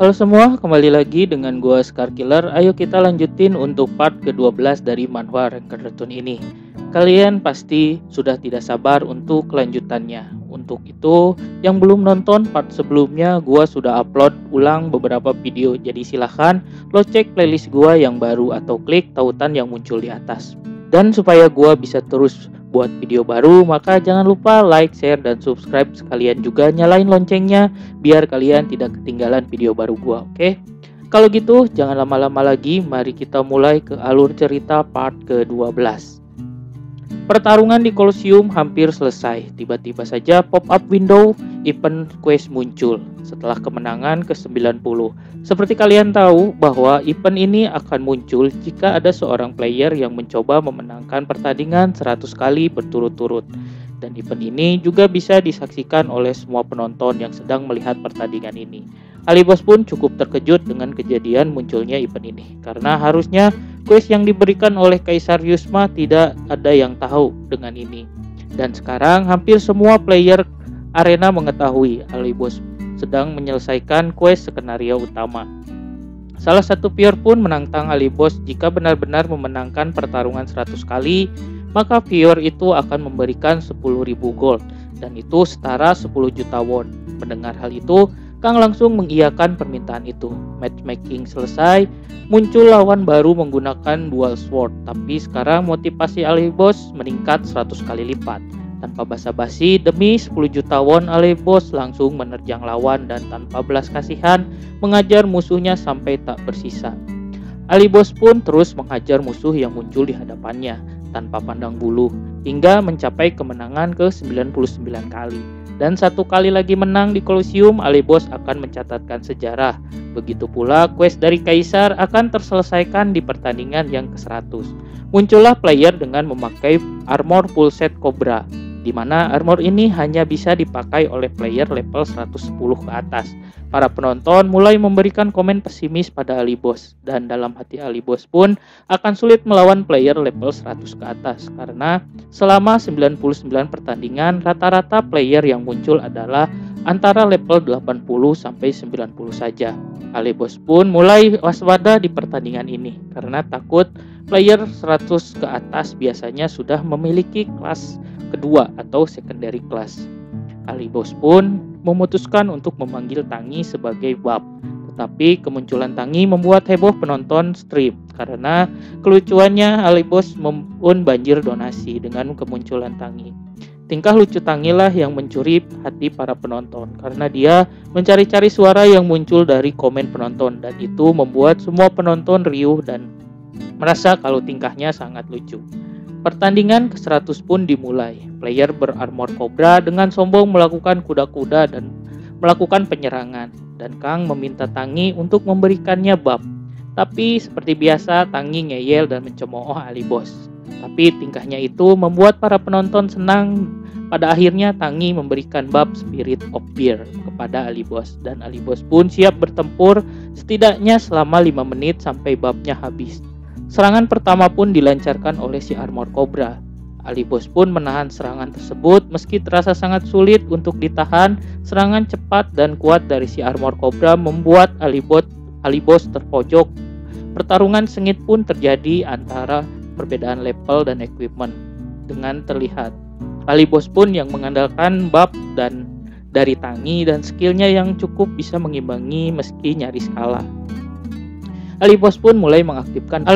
Halo semua, kembali lagi dengan gua Scar Killer. Ayo kita lanjutin untuk part ke-12 dari manhwa Ranked Raccoon ini. Kalian pasti sudah tidak sabar untuk kelanjutannya. Untuk itu, yang belum nonton part sebelumnya, gua sudah upload ulang beberapa video. Jadi silahkan lo cek playlist gua yang baru atau klik tautan yang muncul di atas. Dan supaya gua bisa terus buat video baru, maka jangan lupa like, share, dan subscribe. Sekalian juga nyalain loncengnya biar kalian tidak ketinggalan video baru gua, oke? Kalau gitu, jangan lama-lama lagi, mari kita mulai ke alur cerita part ke-12. Pertarungan di Colosseum hampir selesai. Tiba-tiba saja pop-up window event quest muncul setelah kemenangan ke-90. Seperti kalian tahu bahwa event ini akan muncul jika ada seorang player yang mencoba memenangkan pertandingan 100 kali berturut-turut. Dan event ini juga bisa disaksikan oleh semua penonton yang sedang melihat pertandingan ini. Alibos pun cukup terkejut dengan kejadian munculnya event ini, karena harusnya quest yang diberikan oleh Kaisar Yusma tidak ada yang tahu dengan ini. Dan sekarang hampir semua player arena mengetahui Alibos sedang menyelesaikan quest skenario utama. Salah satu peer pun menantang Alibos jika benar-benar memenangkan pertarungan 100 kali, maka viewer itu akan memberikan 10.000 gold, dan itu setara 10 juta won. Mendengar hal itu, Kang langsung mengiyakan permintaan itu. Matchmaking selesai, muncul lawan baru menggunakan dual sword, tapi sekarang motivasi Alibos meningkat 100 kali lipat. Tanpa basa-basi, demi 10 juta won, Alibos langsung menerjang lawan dan tanpa belas kasihan mengajar musuhnya sampai tak bersisa. Alibos pun terus menghajar musuh yang muncul di hadapannya tanpa pandang bulu hingga mencapai kemenangan ke-99 kali. Dan satu kali lagi menang di Colosseum, Alibos akan mencatatkan sejarah. Begitu pula quest dari Kaisar akan terselesaikan di pertandingan yang ke-100. Muncullah player dengan memakai armor full set Cobra, di mana armor ini hanya bisa dipakai oleh player level 110 ke atas. Para penonton mulai memberikan komen pesimis pada Alibos, dan dalam hati Alibos pun akan sulit melawan player level 100 ke atas, karena selama 99 pertandingan rata-rata player yang muncul adalah antara level 80 sampai 90 saja. Alibos pun mulai waspada di pertandingan ini karena takut player 100 ke atas biasanya sudah memiliki kelas kedua atau secondary class. Alibos pun memutuskan untuk memanggil Tangi sebagai buff, tetapi kemunculan Tangi membuat heboh penonton stream karena kelucuannya. Alibos pun banjir donasi dengan kemunculan Tangi. Tingkah lucu Tangi lah yang mencuri hati para penonton karena dia mencari-cari suara yang muncul dari komen penonton, dan itu membuat semua penonton riuh dan merasa kalau tingkahnya sangat lucu. Pertandingan ke-100 pun dimulai. Player berarmor Cobra dengan sombong melakukan kuda-kuda dan melakukan penyerangan, dan Kang meminta Tangi untuk memberikannya buff. Tapi seperti biasa Tangi ngeyel dan mencemooh Alibos. Tapi tingkahnya itu membuat para penonton senang. Pada akhirnya Tangi memberikan buff Spirit of Fear kepada Alibos, dan Alibos pun siap bertempur setidaknya selama 5 menit sampai buffnya habis. Serangan pertama pun dilancarkan oleh si armor Cobra. Alibos pun menahan serangan tersebut meski terasa sangat sulit untuk ditahan. Serangan cepat dan kuat dari si armor Cobra membuat Alibos terpojok. Pertarungan sengit pun terjadi antara perbedaan level dan equipment dengan terlihat. Alibos pun yang mengandalkan buff dan dari Tangi dan skillnya yang cukup bisa mengimbangi meski nyaris kalah. Alibos mulai mengaktifkan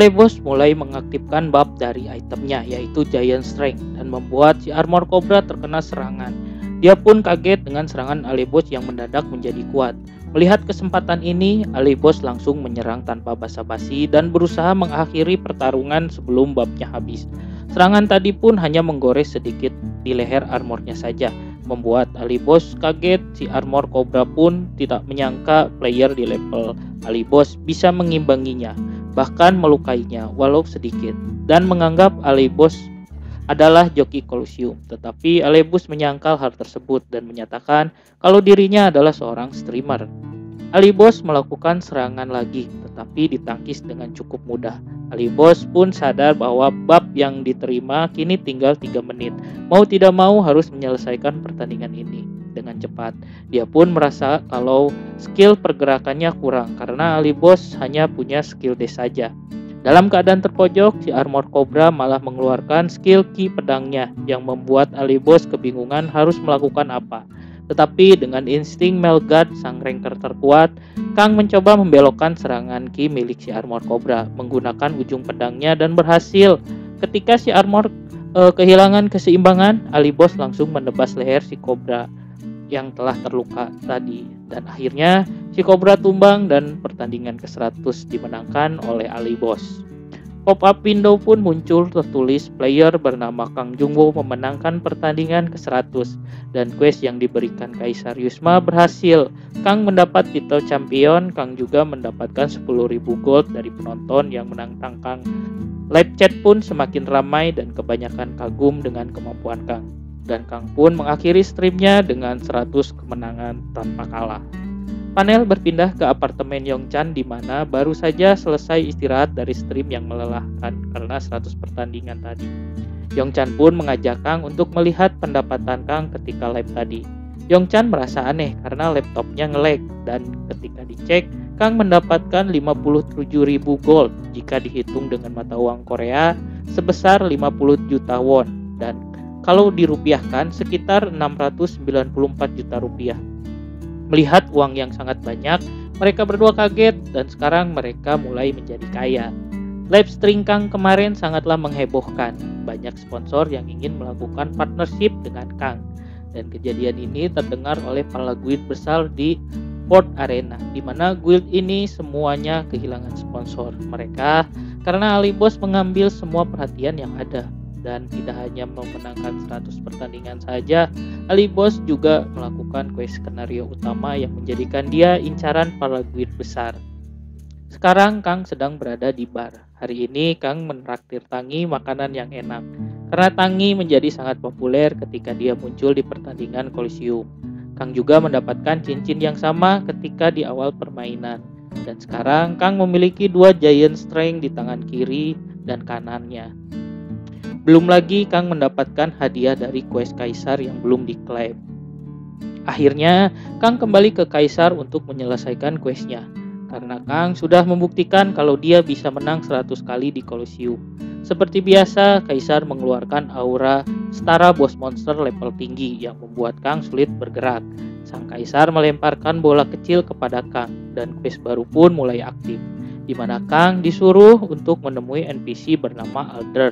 buff dari itemnya, yaitu Giant Strength, dan membuat si armor Cobra terkena serangan. Dia pun kaget dengan serangan Alibos yang mendadak menjadi kuat. Melihat kesempatan ini, Alibos langsung menyerang tanpa basa-basi dan berusaha mengakhiri pertarungan sebelum buffnya habis. Serangan tadi pun hanya menggores sedikit di leher armornya saja, membuat Alibos kaget. Si armor Cobra pun tidak menyangka player di level Alibos bisa mengimbanginya, bahkan melukainya walau sedikit, dan menganggap Alibos adalah joki Colosseum. Tetapi Alibos menyangkal hal tersebut dan menyatakan kalau dirinya adalah seorang streamer. Alibos melakukan serangan lagi, tetapi ditangkis dengan cukup mudah. Alibos pun sadar bahwa buff yang diterima kini tinggal 3 menit. Mau tidak mau harus menyelesaikan pertandingan ini. dengan cepat. Dia pun merasa kalau skill pergerakannya kurang karena Alibos hanya punya skill dash saja. Dalam keadaan terpojok, si Armor Cobra malah mengeluarkan skill ki pedangnya yang membuat Alibos kebingungan harus melakukan apa. Tetapi dengan insting Melgard, sang ranker terkuat, Kang mencoba membelokkan serangan ki milik si Armor Cobra menggunakan ujung pedangnya dan berhasil. Ketika si Armor kehilangan keseimbangan, Alibos langsung menebas leher si Cobra yang telah terluka tadi, dan akhirnya si Cobra tumbang dan pertandingan ke-100 dimenangkan oleh Alibos. Pop-up window pun muncul tertulis player bernama Kang Jungwoo memenangkan pertandingan ke-100 dan quest yang diberikan Kaisar Yuzma berhasil. Kang mendapat titel champion, Kang juga mendapatkan 10.000 gold dari penonton yang menantang Kang. Live chat pun semakin ramai dan kebanyakan kagum dengan kemampuan Kang. Dan Kang pun mengakhiri streamnya dengan 100 kemenangan tanpa kalah. Panel berpindah ke apartemen Yongchan di mana baru saja selesai istirahat dari stream yang melelahkan karena 100 pertandingan tadi. Yongchan pun mengajak Kang untuk melihat pendapatan Kang ketika live tadi. Yongchan merasa aneh karena laptopnya nge-lag dan ketika dicek, Kang mendapatkan 57.000 gold jika dihitung dengan mata uang Korea sebesar 50 juta won dan kalau dirupiahkan sekitar 694 juta rupiah. Melihat uang yang sangat banyak, mereka berdua kaget dan sekarang mereka mulai menjadi kaya. Live stream Kang kemarin sangatlah menghebohkan. Banyak sponsor yang ingin melakukan partnership dengan Kang. Dan kejadian ini terdengar oleh para guild besar di Port Arena, di mana guild ini semuanya kehilangan sponsor mereka karena Alibos mengambil semua perhatian yang ada. Dan tidak hanya memenangkan 100 pertandingan saja, Alibos juga melakukan quest skenario utama yang menjadikan dia incaran para guild besar. Sekarang Kang sedang berada di bar. Hari ini Kang menraktir Tangi makanan yang enak, karena Tangi menjadi sangat populer ketika dia muncul di pertandingan Kolosium. Kang juga mendapatkan cincin yang sama ketika di awal permainan. Dan sekarang Kang memiliki 2 giant strength di tangan kiri dan kanannya. Belum lagi Kang mendapatkan hadiah dari quest Kaisar yang belum diklaim. Akhirnya Kang kembali ke Kaisar untuk menyelesaikan questnya. Karena Kang sudah membuktikan kalau dia bisa menang 100 kali di Kolosium. Seperti biasa, Kaisar mengeluarkan aura setara bos monster level tinggi yang membuat Kang sulit bergerak. Sang Kaisar melemparkan bola kecil kepada Kang dan quest baru pun mulai aktif. Di mana Kang disuruh untuk menemui NPC bernama Alder.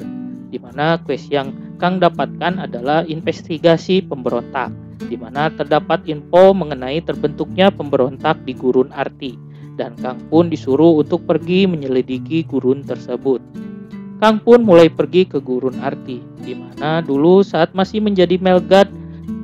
Di mana quest yang Kang dapatkan adalah investigasi pemberontak, di mana terdapat info mengenai terbentuknya pemberontak di Gurun Arti, dan Kang pun disuruh untuk pergi menyelidiki gurun tersebut. Kang pun mulai pergi ke Gurun Arti, di mana dulu saat masih menjadi Melgard,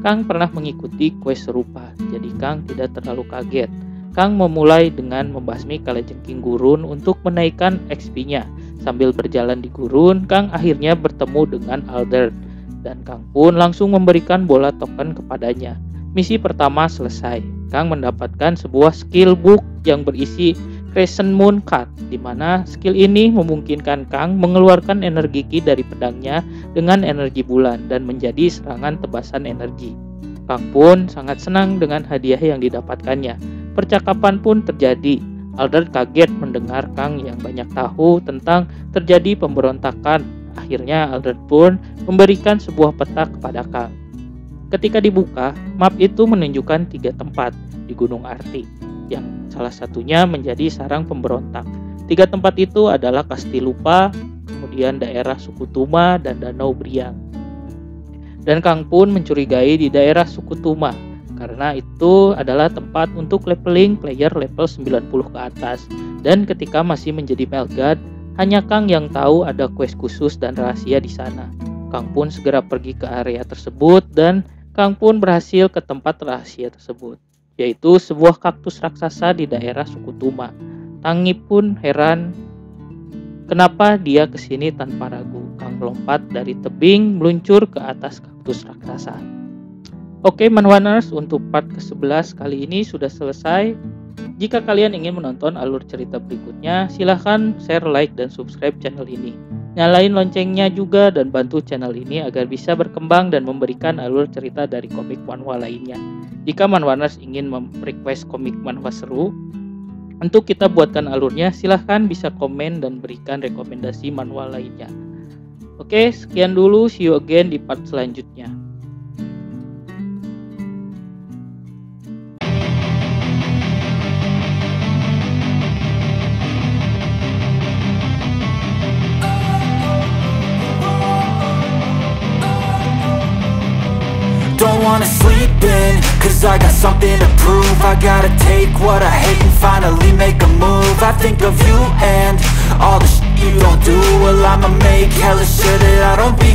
Kang pernah mengikuti quest serupa, jadi Kang tidak terlalu kaget. Kang memulai dengan membasmi kalajengking gurun untuk menaikkan XP-nya. Sambil berjalan di gurun, Kang akhirnya bertemu dengan Alder dan Kang pun langsung memberikan bola token kepadanya. Misi pertama selesai. Kang mendapatkan sebuah skill book yang berisi Crescent Moon Card, di mana skill ini memungkinkan Kang mengeluarkan energi ki dari pedangnya dengan energi bulan dan menjadi serangan tebasan energi. Kang pun sangat senang dengan hadiah yang didapatkannya. Percakapan pun terjadi. Alder kaget mendengar Kang yang banyak tahu tentang terjadi pemberontakan. Akhirnya Alder pun memberikan sebuah peta kepada Kang. Ketika dibuka, map itu menunjukkan 3 tempat di Gunung Arti, yang salah satunya menjadi sarang pemberontak. 3 tempat itu adalah Kastilupa, kemudian daerah Suku Tuma, dan Danau Briang. Dan Kang pun mencurigai di daerah Suku Tuma, karena itu adalah tempat untuk leveling player level 90 ke atas. Dan ketika masih menjadi Melgard, hanya Kang yang tahu ada quest khusus dan rahasia di sana. Kang pun segera pergi ke area tersebut dan Kang pun berhasil ke tempat rahasia tersebut, yaitu sebuah kaktus raksasa di daerah Suku Tuma. Tangi pun heran kenapa dia kesini tanpa ragu. Kang melompat dari tebing meluncur ke atas kaktus raksasa. Oke Manhwaners, untuk part ke-11 kali ini sudah selesai. Jika kalian ingin menonton alur cerita berikutnya, silahkan share, like, dan subscribe channel ini. Nyalain loncengnya juga dan bantu channel ini agar bisa berkembang dan memberikan alur cerita dari komik manhwa lainnya. Jika Manhwaners ingin request komik manhwa seru untuk kita buatkan alurnya, silahkan bisa komen dan berikan rekomendasi manhwa lainnya. Oke, sekian dulu, see you again di part selanjutnya. Don't wanna sleep in, cause I got something to prove. I gotta take what I hate and finally make a move. I think of you and all the shit you don't do. Well, I'ma make hella sure that I don't be